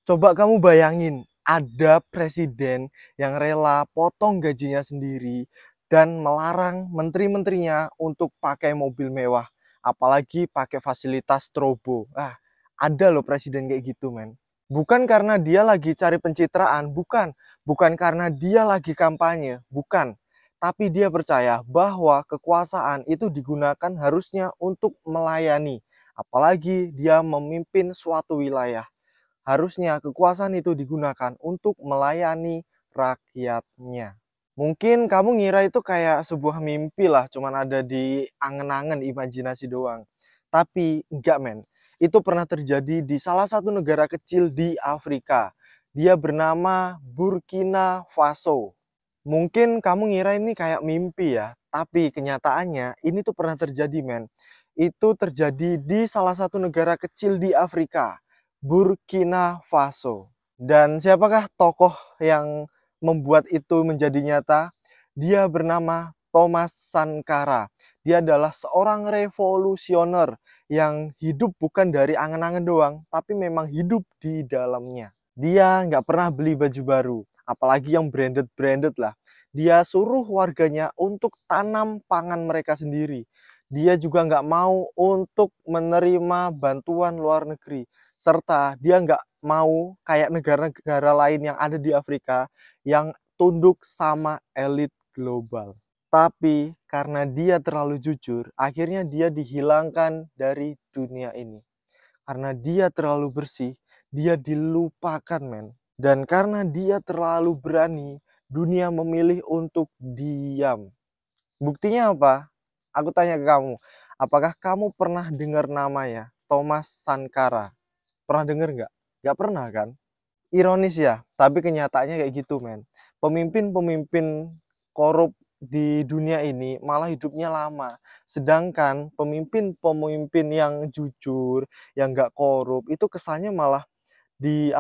Coba kamu bayangin, ada presiden yang rela potong gajinya sendiri dan melarang menteri-menterinya untuk pakai mobil mewah, apalagi pakai fasilitas strobo. Ada loh presiden kayak gitu, men. Bukan karena dia lagi cari pencitraan, bukan karena dia lagi kampanye, bukan. Tapi dia percaya bahwa kekuasaan itu digunakan harusnya untuk melayani, apalagi dia memimpin suatu wilayah. Harusnya kekuasaan itu digunakan untuk melayani rakyatnya. Mungkin kamu ngira itu kayak sebuah mimpi lah, cuman ada di angen-angen imajinasi doang. Tapi enggak, men. Itu pernah terjadi di salah satu negara kecil di Afrika. Dia bernama Burkina Faso. Mungkin kamu ngira ini kayak mimpi ya, tapi kenyataannya ini tuh pernah terjadi, men. Itu terjadi di salah satu negara kecil di Afrika, Burkina Faso. Dan siapakah tokoh yang membuat itu menjadi nyata? Dia bernama Thomas Sankara. Dia adalah seorang revolusioner yang hidup bukan dari angan-angan doang, tapi memang hidup di dalamnya. Dia nggak pernah beli baju baru, apalagi yang branded-branded lah. Dia suruh warganya untuk tanam pangan mereka sendiri. Dia juga nggak mau untuk menerima bantuan luar negeri. Serta dia nggak mau kayak negara-negara lain yang ada di Afrika yang tunduk sama elit global. Tapi karena dia terlalu jujur, akhirnya dia dihilangkan dari dunia ini. Karena dia terlalu bersih, dia dilupakan, men. Dan karena dia terlalu berani, dunia memilih untuk diam. Buktinya apa? Aku tanya ke kamu, apakah kamu pernah dengar namanya Thomas Sankara? Pernah dengar nggak? Nggak pernah kan? Ironis ya, tapi kenyataannya kayak gitu, men. Pemimpin-pemimpin korup di dunia ini malah hidupnya lama. Sedangkan pemimpin-pemimpin yang jujur, yang nggak korup, itu kesannya malah di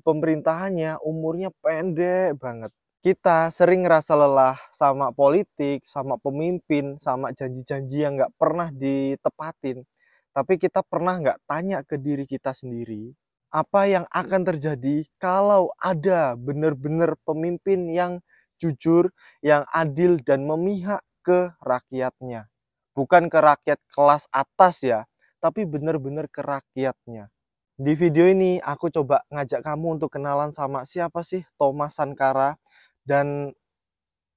pemerintahannya umurnya pendek banget. Kita sering ngerasa lelah sama politik, sama pemimpin, sama janji-janji yang nggak pernah ditepatin. Tapi kita pernah nggak tanya ke diri kita sendiri, apa yang akan terjadi kalau ada benar-benar pemimpin yang jujur, yang adil dan memihak ke rakyatnya. Bukan ke rakyat kelas atas ya, tapi benar-benar ke rakyatnya. Di video ini aku coba ngajak kamu untuk kenalan sama siapa sih Thomas Sankara, dan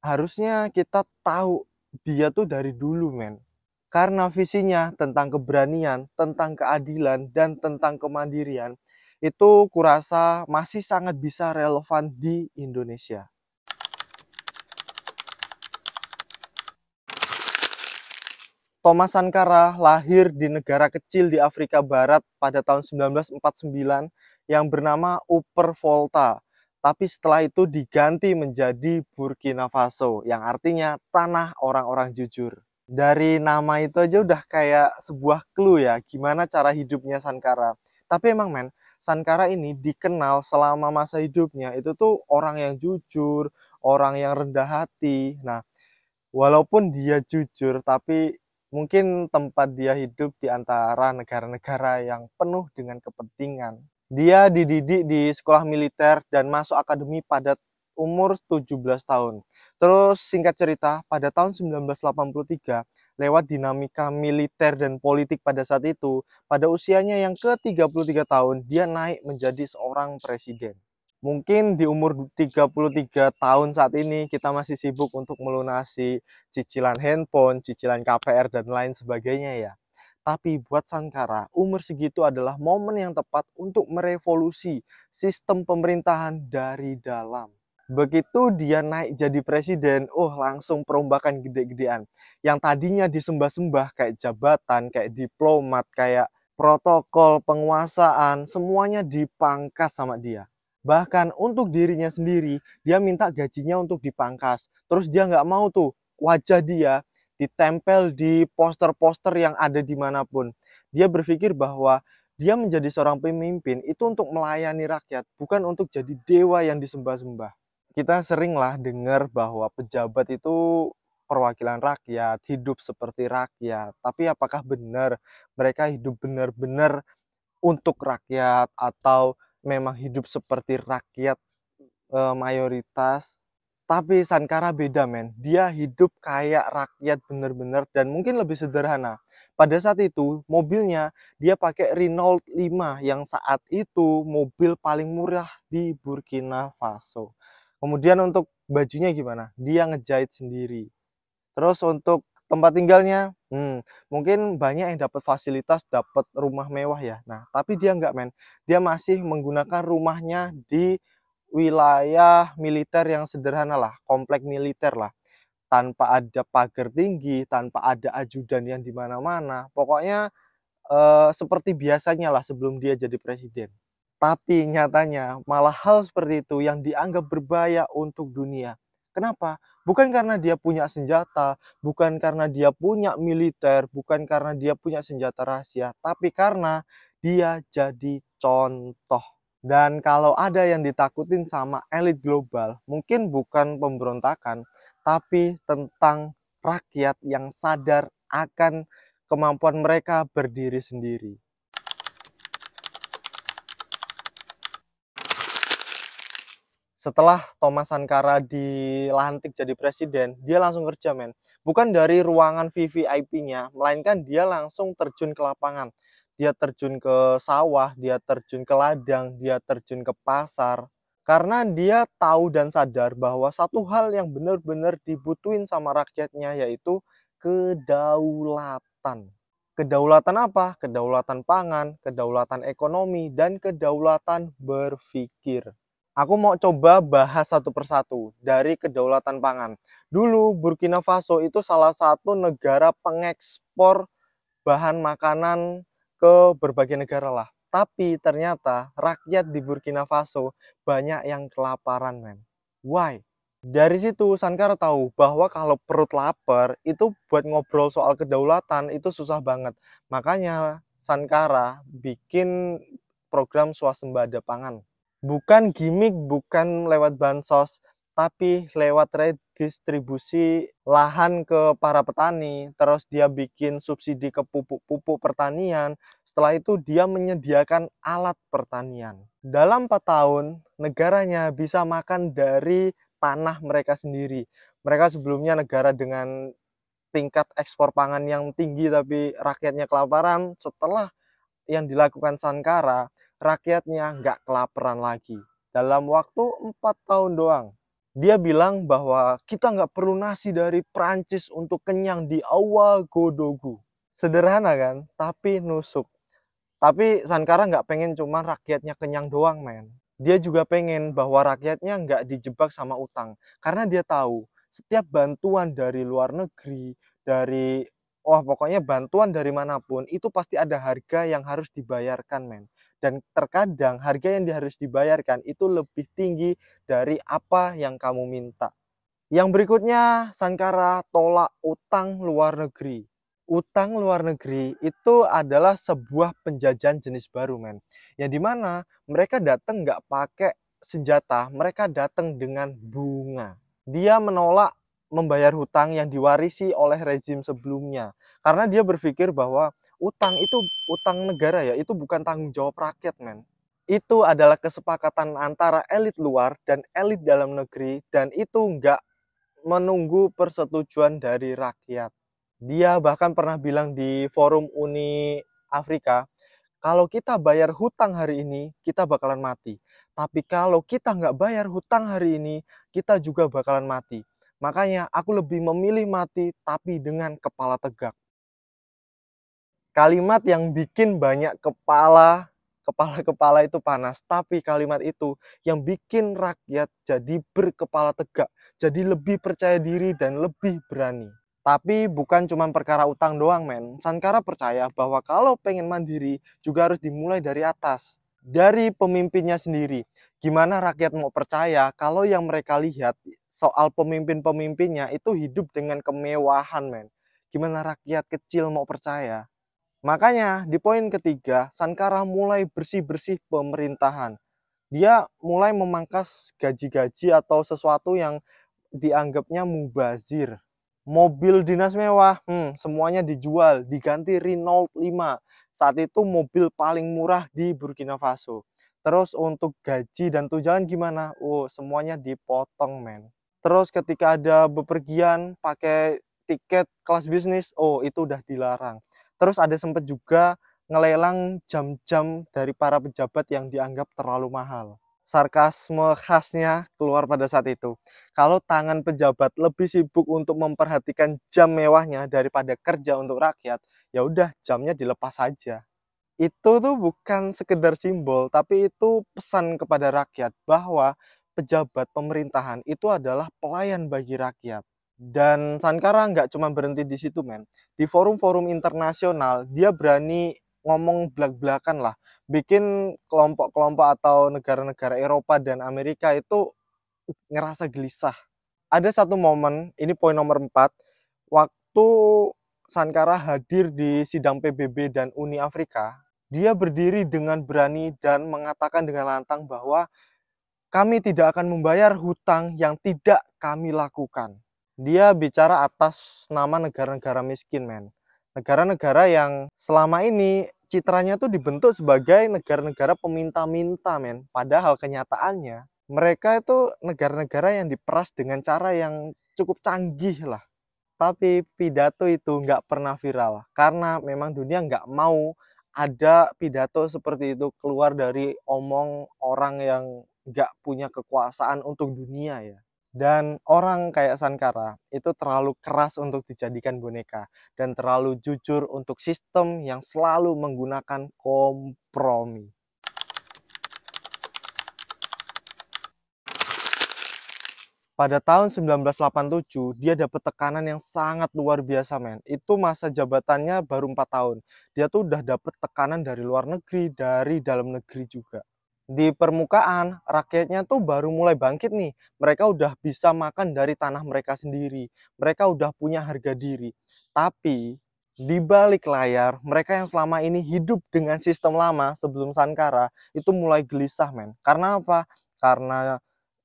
harusnya kita tahu dia tuh dari dulu, men. Karena visinya tentang keberanian, tentang keadilan, dan tentang kemandirian, itu kurasa masih sangat bisa relevan di Indonesia. Thomas Sankara lahir di negara kecil di Afrika Barat pada tahun 1949 yang bernama Upper Volta. Tapi setelah itu diganti menjadi Burkina Faso yang artinya tanah orang-orang jujur. Dari nama itu aja udah kayak sebuah clue ya gimana cara hidupnya Sankara. Tapi emang, men, Sankara ini dikenal selama masa hidupnya itu tuh orang yang jujur, orang yang rendah hati. Nah, walaupun dia jujur, tapi mungkin tempat dia hidup di antara negara-negara yang penuh dengan kepentingan. Dia dididik di sekolah militer dan masuk akademi pada umur 17 tahun. Terus singkat cerita, pada tahun 1983, lewat dinamika militer dan politik pada saat itu, pada usianya yang ke-33 tahun, dia naik menjadi seorang presiden. Mungkin di umur 33 tahun saat ini kita masih sibuk untuk melunasi cicilan handphone, cicilan KPR, dan lain sebagainya ya. Tapi buat Sankara, umur segitu adalah momen yang tepat untuk merevolusi sistem pemerintahan dari dalam. Begitu dia naik jadi presiden, langsung perombakan gede-gedean. Yang tadinya disembah-sembah kayak jabatan, kayak diplomat, kayak protokol, penguasaan, semuanya dipangkas sama dia. Bahkan untuk dirinya sendiri, dia minta gajinya untuk dipangkas. Terus dia nggak mau tuh wajah dia ditempel di poster-poster yang ada dimanapun. Dia berpikir bahwa dia menjadi seorang pemimpin itu untuk melayani rakyat, bukan untuk jadi dewa yang disembah-sembah. Kita seringlah dengar bahwa pejabat itu perwakilan rakyat, hidup seperti rakyat. Tapi apakah benar mereka hidup benar-benar untuk rakyat, atau memang hidup seperti rakyat mayoritas, tapi Sankara beda men. Dia hidup kayak rakyat bener-bener dan mungkin lebih sederhana. Pada saat itu mobilnya dia pakai Renault 5 yang saat itu mobil paling murah di Burkina Faso. Kemudian untuk bajunya gimana? Dia ngejahit sendiri. Terus untuk tempat tinggalnya, mungkin banyak yang dapat fasilitas, dapat rumah mewah ya. Nah, tapi dia enggak men. Dia masih menggunakan rumahnya di wilayah militer yang sederhana lah, komplek militer lah. Tanpa ada pagar tinggi, tanpa ada ajudan yang di mana-mana. Pokoknya seperti biasanya lah sebelum dia jadi presiden. Tapi nyatanya malah hal seperti itu yang dianggap berbahaya untuk dunia. Kenapa? Bukan karena dia punya senjata, bukan karena dia punya militer, bukan karena dia punya senjata rahasia, tapi karena dia jadi contoh. Dan kalau ada yang ditakutin sama elit global, mungkin bukan pemberontakan, tapi tentang rakyat yang sadar akan kemampuan mereka berdiri sendiri. Setelah Thomas Sankara dilantik jadi presiden, dia langsung kerja men. Bukan dari ruangan VVIP-nya, melainkan dia langsung terjun ke lapangan. Dia terjun ke sawah, dia terjun ke ladang, dia terjun ke pasar. Karena dia tahu dan sadar bahwa satu hal yang benar-benar dibutuhin sama rakyatnya yaitu kedaulatan. Kedaulatan apa? Kedaulatan pangan, kedaulatan ekonomi, dan kedaulatan berpikir. Aku mau coba bahas satu persatu dari kedaulatan pangan. Dulu Burkina Faso itu salah satu negara pengekspor bahan makanan ke berbagai negara lah. Tapi ternyata rakyat di Burkina Faso banyak yang kelaparan men. Why? Dari situ Sankara tahu bahwa kalau perut lapar itu buat ngobrol soal kedaulatan itu susah banget. Makanya Sankara bikin program swasembada pangan. Bukan gimmick, bukan lewat bansos, tapi lewat redistribusi lahan ke para petani. Terus dia bikin subsidi ke pupuk-pupuk pertanian. Setelah itu dia menyediakan alat pertanian. Dalam 4 tahun, negaranya bisa makan dari tanah mereka sendiri. Mereka sebelumnya negara dengan tingkat ekspor pangan yang tinggi tapi rakyatnya kelaparan. Setelah yang dilakukan Sankara, rakyatnya nggak kelaparan lagi. Dalam waktu 4 tahun doang. Dia bilang bahwa kita nggak perlu nasi dari Prancis untuk kenyang di Ouagadougou. Sederhana kan? Tapi nusuk. Tapi Sankara nggak pengen cuma rakyatnya kenyang doang, men. Dia juga pengen bahwa rakyatnya nggak dijebak sama utang. Karena dia tahu, setiap bantuan dari luar negeri, dari pokoknya bantuan dari manapun, itu pasti ada harga yang harus dibayarkan, men. Dan terkadang harga yang harus dibayarkan itu lebih tinggi dari apa yang kamu minta. Yang berikutnya, Sankara tolak utang luar negeri. Utang luar negeri itu adalah sebuah penjajahan jenis baru men. Yang dimana mereka datang nggak pakai senjata, mereka datang dengan bunga. Dia menolak membayar hutang yang diwarisi oleh rezim sebelumnya. Karena dia berpikir bahwa utang itu utang negara ya, itu bukan tanggung jawab rakyat men. Itu adalah kesepakatan antara elit luar dan elit dalam negeri dan itu nggak menunggu persetujuan dari rakyat. Dia bahkan pernah bilang di forum Uni Afrika, kalau kita bayar hutang hari ini, kita bakalan mati. Tapi kalau kita nggak bayar hutang hari ini, kita juga bakalan mati. Makanya aku lebih memilih mati, tapi dengan kepala tegak. Kalimat yang bikin banyak kepala-kepala itu panas. Tapi kalimat itu yang bikin rakyat jadi berkepala tegak. Jadi lebih percaya diri dan lebih berani. Tapi bukan cuma perkara utang doang men. Sankara percaya bahwa kalau pengen mandiri juga harus dimulai dari atas. Dari pemimpinnya sendiri. Gimana rakyat mau percaya kalau yang mereka lihat soal pemimpin-pemimpinnya itu hidup dengan kemewahan men. Gimana rakyat kecil mau percaya? Makanya di poin ketiga, Sankara mulai bersih-bersih pemerintahan. Dia mulai memangkas gaji-gaji atau sesuatu yang dianggapnya mubazir. Mobil dinas mewah, semuanya dijual, diganti Renault 5. Saat itu mobil paling murah di Burkina Faso. Terus untuk gaji dan tunjangan gimana? Oh, semuanya dipotong, men. Terus ketika ada bepergian pakai tiket kelas bisnis, oh itu udah dilarang. Terus ada sempet juga ngelelang jam-jam dari para pejabat yang dianggap terlalu mahal. Sarkasme khasnya keluar pada saat itu. Kalau tangan pejabat lebih sibuk untuk memperhatikan jam mewahnya daripada kerja untuk rakyat, ya udah jamnya dilepas saja. Itu tuh bukan sekedar simbol, tapi itu pesan kepada rakyat bahwa pejabat pemerintahan itu adalah pelayan bagi rakyat. Dan Sankara nggak cuma berhenti di situ, men. Di forum-forum internasional, dia berani ngomong belak-belakan lah. Bikin kelompok-kelompok atau negara-negara Eropa dan Amerika itu ngerasa gelisah. Ada satu momen, ini poin nomor 4, waktu Sankara hadir di sidang PBB dan Uni Afrika, dia berdiri dengan berani dan mengatakan dengan lantang bahwa kami tidak akan membayar hutang yang tidak kami lakukan. Dia bicara atas nama negara-negara miskin, men. Negara-negara yang selama ini citranya tuh dibentuk sebagai negara-negara peminta-minta, men. Padahal kenyataannya mereka itu negara-negara yang diperas dengan cara yang cukup canggih lah. Tapi pidato itu nggak pernah viral karena memang dunia nggak mau ada pidato seperti itu keluar dari omong orang yang nggak punya kekuasaan untuk dunia ya. Dan orang kayak Sankara itu terlalu keras untuk dijadikan boneka dan terlalu jujur untuk sistem yang selalu menggunakan kompromi. Pada tahun 1987, dia dapat tekanan yang sangat luar biasa, men. Itu masa jabatannya baru 4 tahun. Dia tuh udah dapat tekanan dari luar negeri, dari dalam negeri juga. Di permukaan, rakyatnya tuh baru mulai bangkit nih. Mereka udah bisa makan dari tanah mereka sendiri. Mereka udah punya harga diri. Tapi, di balik layar, mereka yang selama ini hidup dengan sistem lama sebelum Sankara, itu mulai gelisah, men. Karena apa? Karena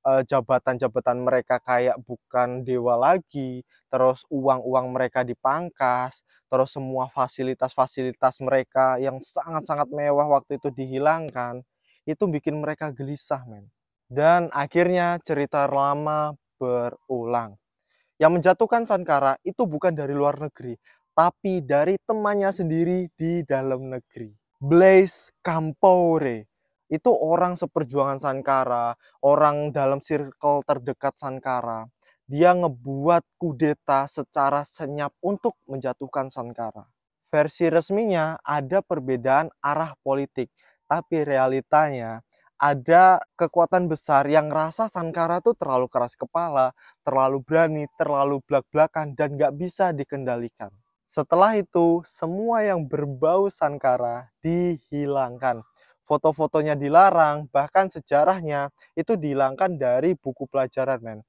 jabatan-jabatan mereka kayak bukan dewa lagi, terus uang-uang mereka dipangkas, terus semua fasilitas-fasilitas mereka yang sangat-sangat mewah waktu itu dihilangkan, itu bikin mereka gelisah, men. Dan akhirnya cerita lama berulang. Yang menjatuhkan Sankara itu bukan dari luar negeri, tapi dari temannya sendiri di dalam negeri. Blaise Compaoré itu orang seperjuangan Sankara, orang dalam circle terdekat Sankara. Dia ngebuat kudeta secara senyap untuk menjatuhkan Sankara. Versi resminya ada perbedaan arah politik, tapi realitanya ada kekuatan besar yang rasa Sankara tuh terlalu keras kepala, terlalu berani, terlalu blak-blakan, dan gak bisa dikendalikan. Setelah itu, semua yang berbau Sankara dihilangkan. Foto-fotonya dilarang, bahkan sejarahnya itu dihilangkan dari buku pelajaran, men.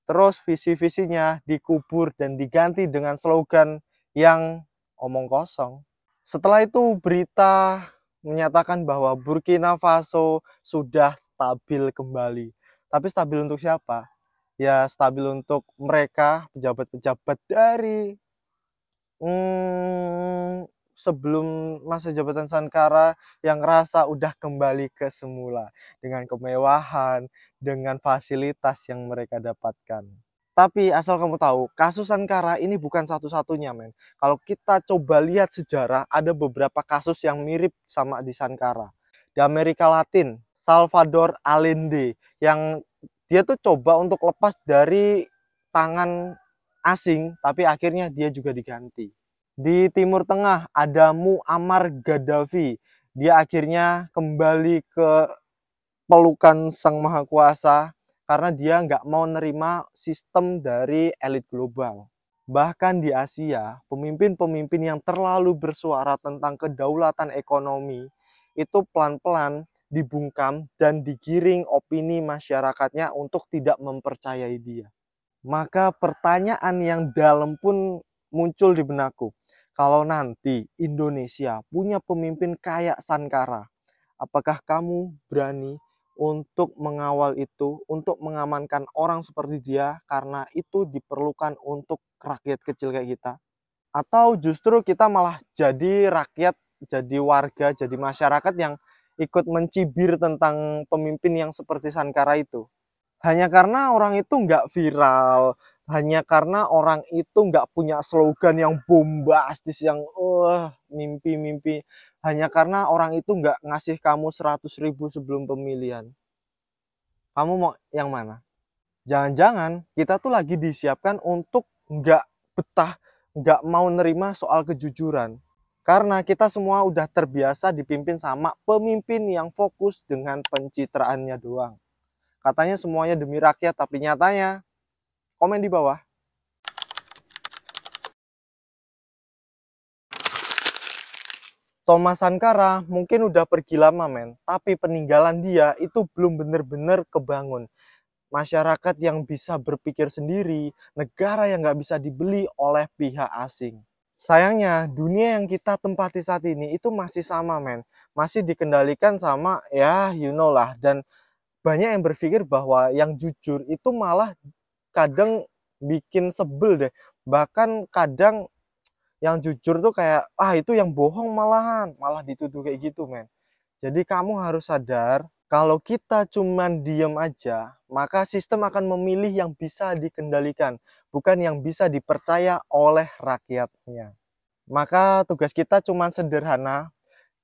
Terus visi-visinya dikubur dan diganti dengan slogan yang omong kosong. Setelah itu berita menyatakan bahwa Burkina Faso sudah stabil kembali. Tapi stabil untuk siapa? Ya stabil untuk mereka, pejabat-pejabat dari sebelum masa jabatan Sankara yang ngerasa udah kembali ke semula. Dengan kemewahan, dengan fasilitas yang mereka dapatkan. Tapi asal kamu tahu, kasus Sankara ini bukan satu-satunya, men. Kalau kita coba lihat sejarah, ada beberapa kasus yang mirip sama di Sankara. Di Amerika Latin, Salvador Allende, yang dia tuh coba untuk lepas dari tangan asing, tapi akhirnya dia juga diganti. Di Timur Tengah, ada Muammar Gaddafi. Dia akhirnya kembali ke pelukan Sang Maha Kuasa karena dia nggak mau nerima sistem dari elit global. Bahkan di Asia, pemimpin-pemimpin yang terlalu bersuara tentang kedaulatan ekonomi itu pelan-pelan dibungkam dan digiring opini masyarakatnya untuk tidak mempercayai dia. Maka pertanyaan yang dalam pun muncul di benakku. Kalau nanti Indonesia punya pemimpin kayak Sankara, apakah kamu berani untuk mengawal itu, untuk mengamankan orang seperti dia karena itu diperlukan untuk rakyat kecil kayak kita? Atau justru kita malah jadi rakyat, jadi warga, jadi masyarakat yang ikut mencibir tentang pemimpin yang seperti Sankara itu. Hanya karena orang itu nggak viral, hanya karena orang itu nggak punya slogan yang bombastis, yang mimpi-mimpi, hanya karena orang itu nggak ngasih kamu 100.000 sebelum pemilihan. Kamu mau yang mana? Jangan-jangan kita tuh lagi disiapkan untuk nggak betah, nggak mau nerima soal kejujuran. Karena kita semua udah terbiasa dipimpin sama pemimpin yang fokus dengan pencitraannya doang. Katanya semuanya demi rakyat, tapi nyatanya, komen di bawah. Thomas Sankara mungkin udah pergi lama men, tapi peninggalan dia itu belum bener-bener kebangun. Masyarakat yang bisa berpikir sendiri, negara yang nggak bisa dibeli oleh pihak asing. Sayangnya, dunia yang kita tempati saat ini itu masih sama men, masih dikendalikan sama ya you know lah, dan banyak yang berpikir bahwa yang jujur itu malah kadang bikin sebel deh. Bahkan kadang yang jujur tuh kayak, itu yang bohong malahan, malah dituduh kayak gitu men. Jadi kamu harus sadar, kalau kita cuman diem aja, maka sistem akan memilih yang bisa dikendalikan, bukan yang bisa dipercaya oleh rakyatnya. Maka tugas kita cuman sederhana,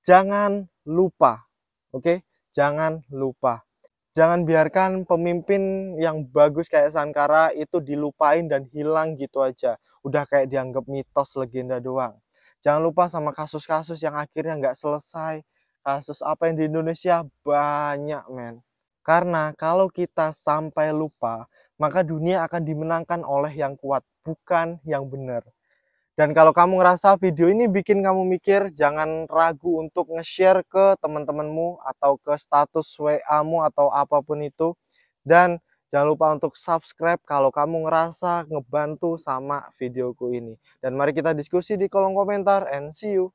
jangan lupa, oke? Jangan lupa. Jangan biarkan pemimpin yang bagus kayak Sankara itu dilupain dan hilang gitu aja. Udah kayak dianggap mitos legenda doang. Jangan lupa sama kasus-kasus yang akhirnya nggak selesai. Kasus apa yang di Indonesia banyak men. Karena kalau kita sampai lupa, maka dunia akan dimenangkan oleh yang kuat, bukan yang benar. Dan kalau kamu ngerasa video ini bikin kamu mikir, jangan ragu untuk nge-share ke teman-temanmu atau ke status WA-mu atau apapun itu. Dan jangan lupa untuk subscribe kalau kamu ngerasa ngebantu sama videoku ini. Dan mari kita diskusi di kolom komentar and see you.